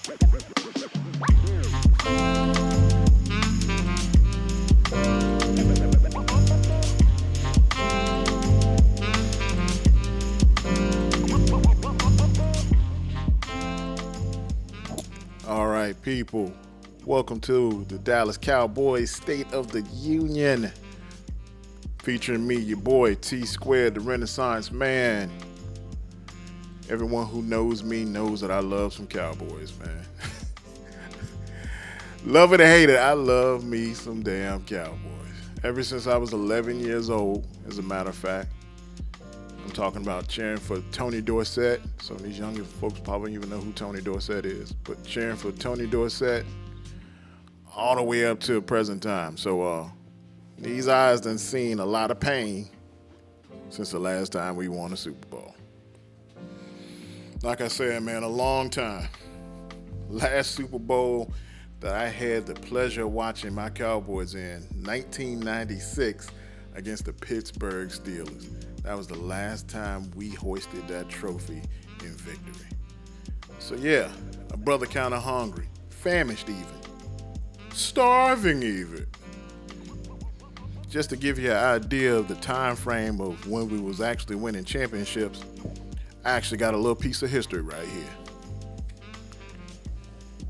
All right, people. Welcome to the Dallas Cowboys State of the Union. Featuring me, your boy T Squared, the Renaissance Man. Everyone who knows me knows that I love some Cowboys, man. Love it or hate it, I love me some damn Cowboys. Ever since I was 11 years old, as a matter of fact. I'm talking about cheering for Tony Dorsett. Some of these younger folks probably don't even know who Tony Dorsett is. But cheering for Tony Dorsett all the way up to present time. So these eyes done seen a lot of pain since the last time we won a Super Bowl. Like I said, man, a long time. Last Super Bowl that I had the pleasure of watching my Cowboys in, 1996 against the Pittsburgh Steelers. That was the last time we hoisted that trophy in victory. So yeah, a brother kind of hungry, famished even, starving even. Just to give you an idea of the time frame of when we was actually winning championships, I actually got a little piece of history right here.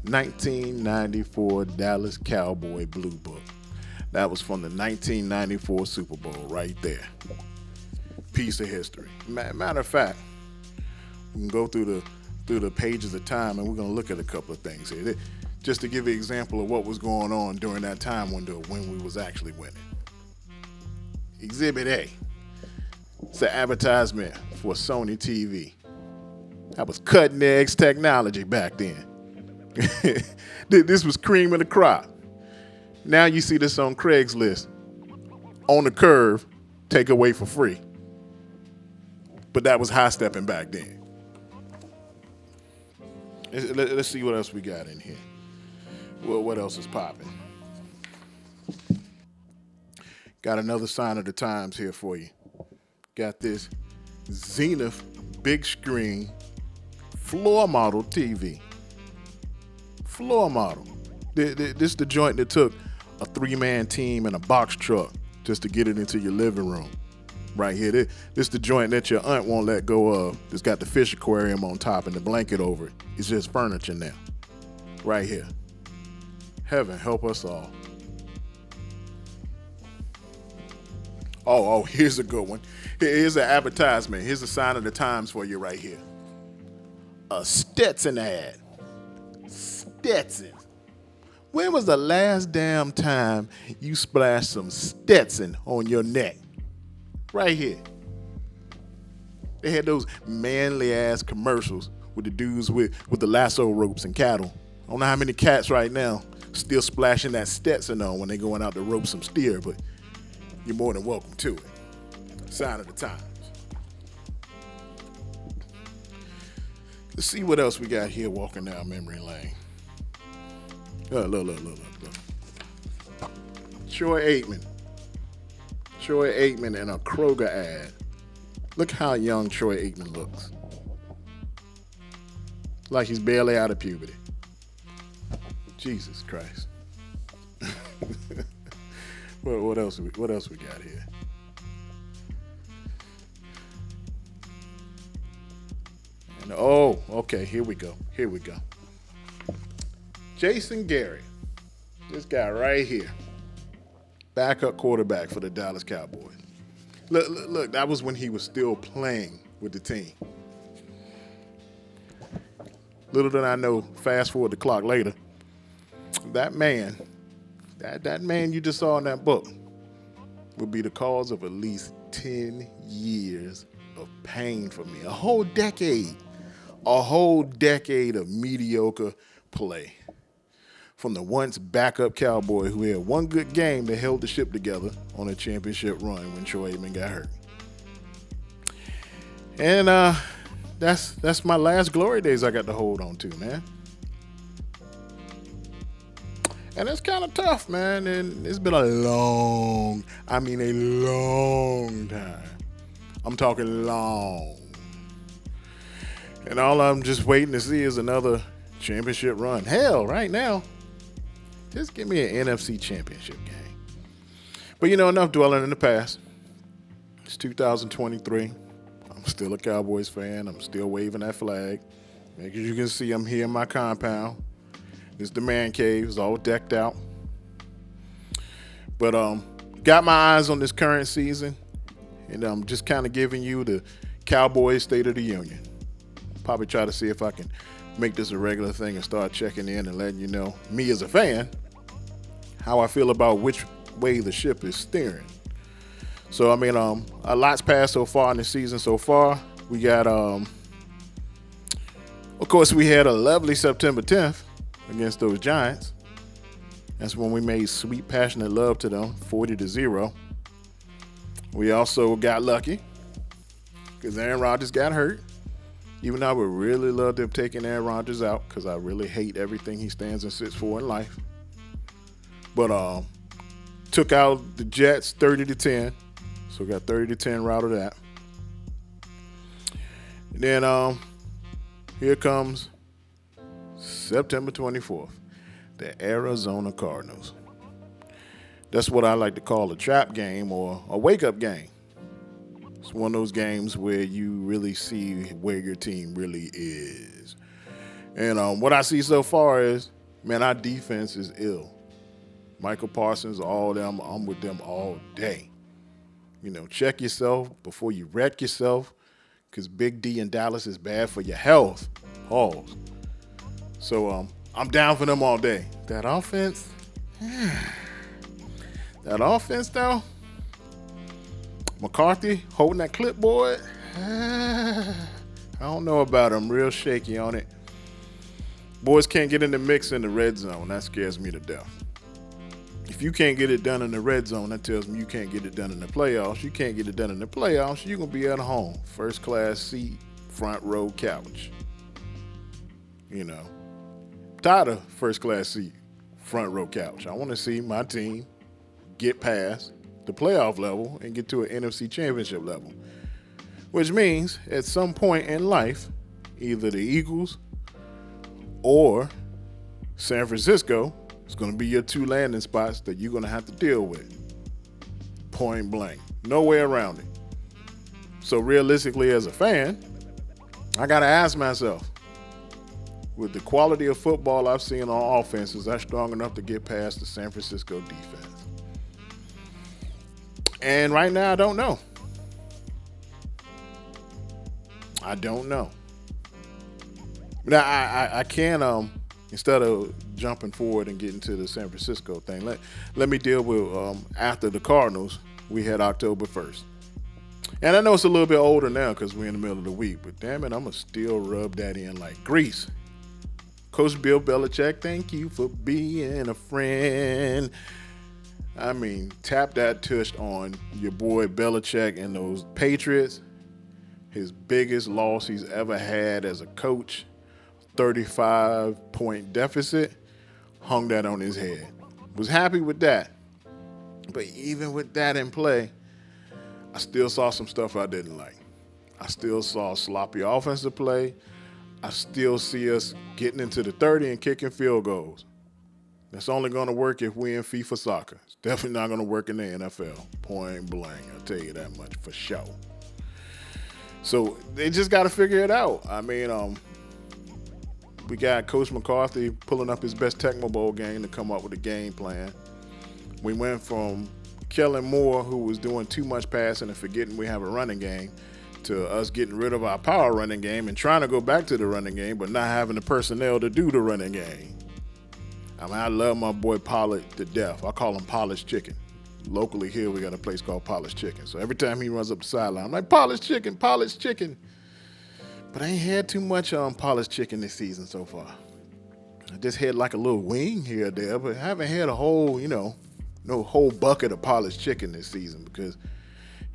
1994 Dallas Cowboy Blue Book. That was from the 1994 Super Bowl right there. Piece of history. Matter of fact, we can go through the pages of time and we're going to look at a couple of things here. Just to give you an example of what was going on during that time window when we was actually winning. Exhibit A. It's an advertisement for Sony TV. That was cutting edge technology back then. This was cream of the crop. Now you see this on Craigslist. On the curve, take away for free. But that was high stepping back then. Let's see what else we got in here. Well, what else is popping? Got another sign of the times here for you. Got this Zenith big screen floor model TV. Floor model. This the joint that took a 3-man team and a box truck just to get it into your living room. Right here. This the joint that your aunt won't let go of. It's got the fish aquarium on top and the blanket over it. It's just furniture now. Right here. Heaven help us all. Oh, here's a good one. Here's an advertisement. Here's a sign of the times for you right here. A Stetson ad. Stetson. When was the last damn time you splashed some Stetson on your neck? Right here. They had those manly ass commercials with the dudes with the lasso ropes and cattle. I don't know how many cats right now still splashing that Stetson on when they going out to rope some steer, but you're more than welcome to it. Sign of the times. Let's see what else we got here walking down memory lane. Look. Troy Aikman in a Kroger ad. Look how young Troy Aikman looks. Like he's barely out of puberty. Jesus Christ. What else we got here? And okay, here we go. Jason Garrett. This guy right here. Backup quarterback for the Dallas Cowboys. Look, that was when he was still playing with the team. Little did I know, fast forward the clock later, that man you just saw in that book would be the cause of at least 10 years of pain for me. A whole decade of mediocre play. From the once backup Cowboy who had one good game that held the ship together on a championship run when Troy Aikman got hurt. And that's my last glory days I got to hold on to, man. And it's kind of tough, man. And it's been a long time. I'm talking long. And all I'm just waiting to see is another championship run. Hell, right now, just give me an NFC championship game. But enough dwelling in the past. It's 2023. I'm still a Cowboys fan. I'm still waving that flag. As you can see, I'm here in my compound. This is the man cave. It's all decked out. But got my eyes on this current season, and I'm just kind of giving you the Cowboys State of the Union. Probably try to see if I can make this a regular thing and start checking in and letting you know, me as a fan, how I feel about which way the ship is steering. So, a lot's passed so far in the season so far. We got, of course, we had a lovely September 10th against those Giants. That's when we made sweet, passionate love to them, 40-0. We also got lucky because Aaron Rodgers got hurt. Even though I would really love them taking Aaron Rodgers out because I really hate everything he stands and sits for in life. But took out the Jets 30-10. So got 30-10 out of that. And then here comes September 24th, the Arizona Cardinals. That's what I like to call a trap game or a wake-up game. It's one of those games where you really see where your team really is. And what I see so far is, man, our defense is ill. Michael Parsons, all them, I'm with them all day. Check yourself before you wreck yourself, because Big D in Dallas is bad for your health. Pause. So I'm down for them all day. That offense, though, McCarthy holding that clipboard, I don't know about him. Real shaky on it. Boys can't get in the mix in the red zone. That scares me to death. If you can't get it done in the red zone, that tells me you can't get it done in the playoffs. You can't get it done in the playoffs, you're going to be at home. First class seat, front row couch. Tired of first class seat, front row couch. I want to see my team get past the playoff level and get to an NFC championship level. Which means at some point in life, either the Eagles or San Francisco is going to be your two landing spots that you're going to have to deal with. Point blank. No way around it. So realistically, as a fan, I got to ask myself, with the quality of football I've seen on offense, is that strong enough to get past the San Francisco defense? And right now, I don't know. Now, I can, instead of jumping forward and getting to the San Francisco thing, let me deal with after the Cardinals, we had October 1st. And I know it's a little bit older now because we're in the middle of the week, but damn it, I'm going to still rub that in like grease. Coach Bill Belichick, thank you for being a friend. Tap that tush on your boy Belichick and those Patriots. His biggest loss he's ever had as a coach, 35-point deficit, hung that on his head. Was happy with that. But even with that in play, I still saw some stuff I didn't like. I still saw sloppy offensive play. I still see us getting into the 30 and kicking field goals. That's only going to work if we in FIFA soccer. It's definitely not going to work in the NFL. Point blank. I'll tell you that much for sure. So they just got to figure it out. We got Coach McCarthy pulling up his best Tecmo Bowl game to come up with a game plan. We went from Kellen Moore, who was doing too much passing and forgetting we have a running game, to us getting rid of our power running game and trying to go back to the running game, but not having the personnel to do the running game. I love my boy Pollard to death. I call him Polished Chicken. Locally here, we got a place called Polished Chicken. So every time he runs up the sideline, I'm like, Polished Chicken, Polished Chicken. But I ain't had too much Polished Chicken this season so far. I just had like a little wing here or there, but I haven't had a whole, no whole bucket of Polished Chicken this season because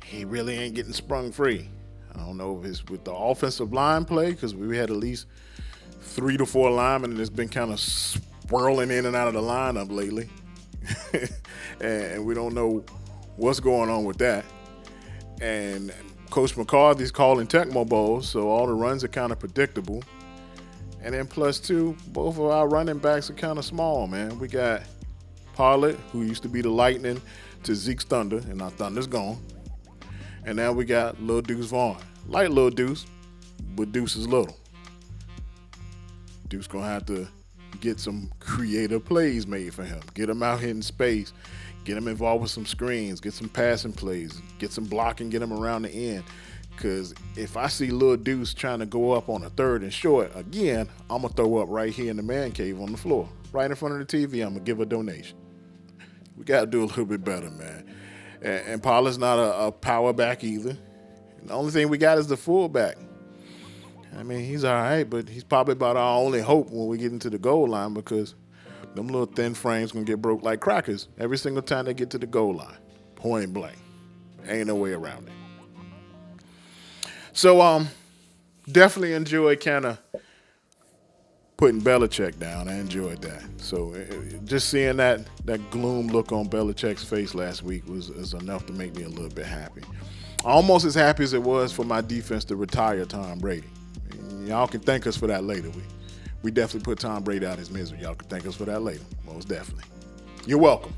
he really ain't getting sprung free. I don't know if it's with the offensive line play because we had at least 3 to 4 linemen and it's been kind of swirling in and out of the lineup lately. and we don't know what's going on with that. And Coach McCarthy's calling Tecmo Bowls, so all the runs are kind of predictable. And then plus two, both of our running backs are kind of small, man. We got Pollard, who used to be the Lightning, to Zeke's Thunder, and our Thunder's gone. And now we got Lil Deuce Vaughn. Like Lil Deuce, but Deuce is little. Deuce gonna have to get some creative plays made for him. Get him out here in space. Get him involved with some screens. Get some passing plays. Get some blocking. Get him around the end. Because if I see Lil Deuce trying to go up on a 3rd and short, again, I'm going to throw up right here in the man cave on the floor. Right in front of the TV, I'm going to give a donation. We got to do a little bit better, man. And Pollard's not a power back either. And the only thing we got is the fullback. I mean, he's all right, but he's probably about our only hope when we get into the goal line because them little thin frames going to get broke like crackers every single time they get to the goal line. Point blank. Ain't no way around it. So, definitely enjoyed kind of putting Belichick down. I enjoyed that. So, just seeing that gloom look on Belichick's face last week was enough to make me a little bit happy. Almost as happy as it was for my defense to retire Tom Brady. Y'all can thank us for that later. We definitely put Tom Brady out of his misery. Y'all can thank us for that later. Most definitely. You're welcome.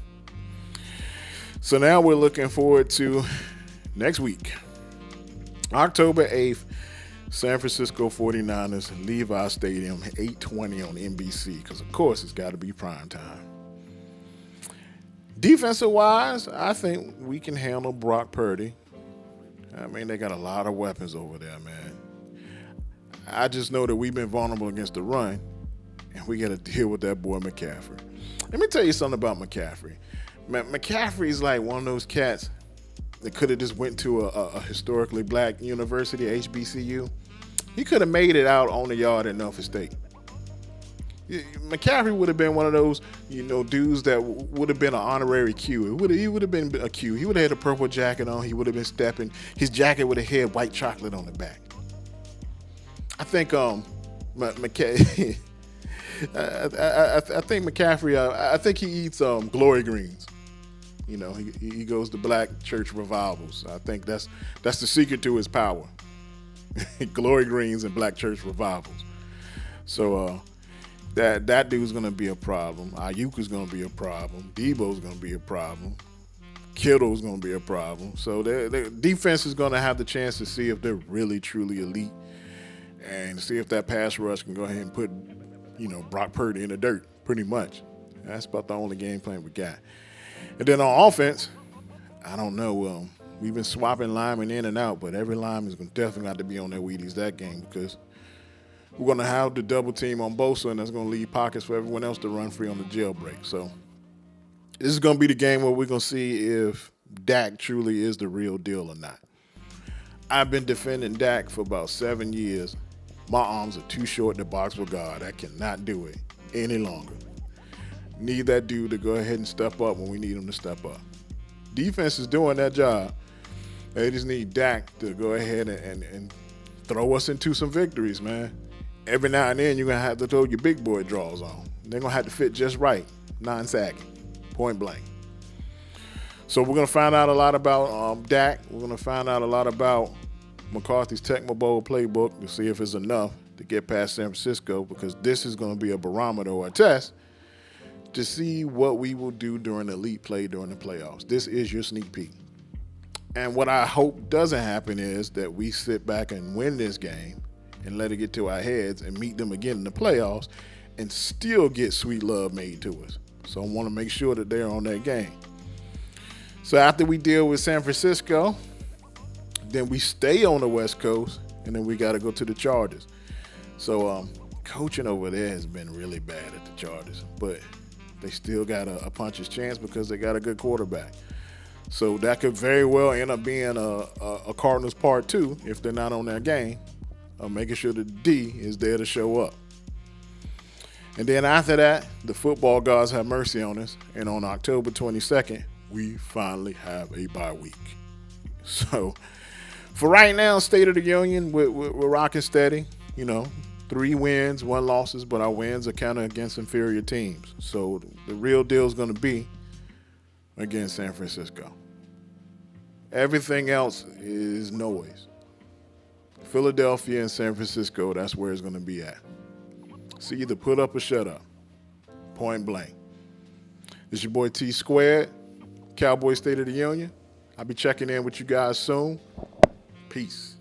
So now we're looking forward to next week. October 8th, San Francisco 49ers leave our stadium 8:20 on NBC because, of course, it's got to be prime time. Defensive-wise, I think we can handle Brock Purdy. I mean, they got a lot of weapons over there, man. I just know that we've been vulnerable against the run, and we got to deal with that boy McCaffrey. Let me tell you something about McCaffrey. McCaffrey's like one of those cats that could have just went to a historically black university, HBCU. He could have made it out on the yard at Norfolk State. McCaffrey would have been one of those, dudes that would have been an honorary Q. He would have been a Q. He would have had a purple jacket on. He would have been stepping. His jacket would have had white chocolate on the back. I think McCaffrey. I think McCaffrey. I think he eats glory greens. He goes to black church revivals. I think that's the secret to his power. Glory greens and black church revivals. So that dude's gonna be a problem. Ayuk is gonna be a problem. Debo's gonna be a problem. Kittle's gonna be a problem. So the defense is gonna have the chance to see if they're really truly elite, and see if that pass rush can go ahead and put Brock Purdy in the dirt. Pretty much. That's about the only game plan we got. And then on offense, I don't know. We've been swapping linemen in and out, but every lineman is definitely got to be on their Wheaties that game because we're going to have the double team on Bosa, and that's going to leave pockets for everyone else to run free on the jailbreak. So this is going to be the game where we're going to see if Dak truly is the real deal or not. I've been defending Dak for about 7 years. My arms are too short to box with God. I cannot do it any longer. Need that dude to go ahead and step up when we need him to step up. Defense is doing that job. They just need Dak to go ahead and throw us into some victories, man. Every now and then you're going to have to throw your big boy draws on. They're going to have to fit just right, non-sagging, point blank. So we're going to find out a lot about Dak. We're going to find out a lot about McCarthy's Tecmo Bowl playbook to see if it's enough to get past San Francisco, because this is going to be a barometer or a test to see what we will do during elite play during the playoffs. This is your sneak peek. And what I hope doesn't happen is that we sit back and win this game and let it get to our heads and meet them again in the playoffs and still get sweet love made to us. So I want to make sure that they're on that game. So after we deal with San Francisco, then we stay on the West Coast, and then we got to go to the Chargers. So coaching over there has been really bad at the Chargers, but they still got a puncher's chance because they got a good quarterback. So that could very well end up being a Cardinals part 2 if they're not on their game, making sure the D is there to show up. And then after that, the football gods have mercy on us, and on October 22nd, we finally have a bye week. So for right now, State of the Union, we're rocking steady. 3 wins, 1 losses, but our wins are kind of against inferior teams. So the real deal is going to be against San Francisco. Everything else is noise. Philadelphia and San Francisco, that's where it's going to be at. So either put up or shut up. Point blank. It's your boy T Squared, Cowboys State of the Union. I'll be checking in with you guys soon. Peace.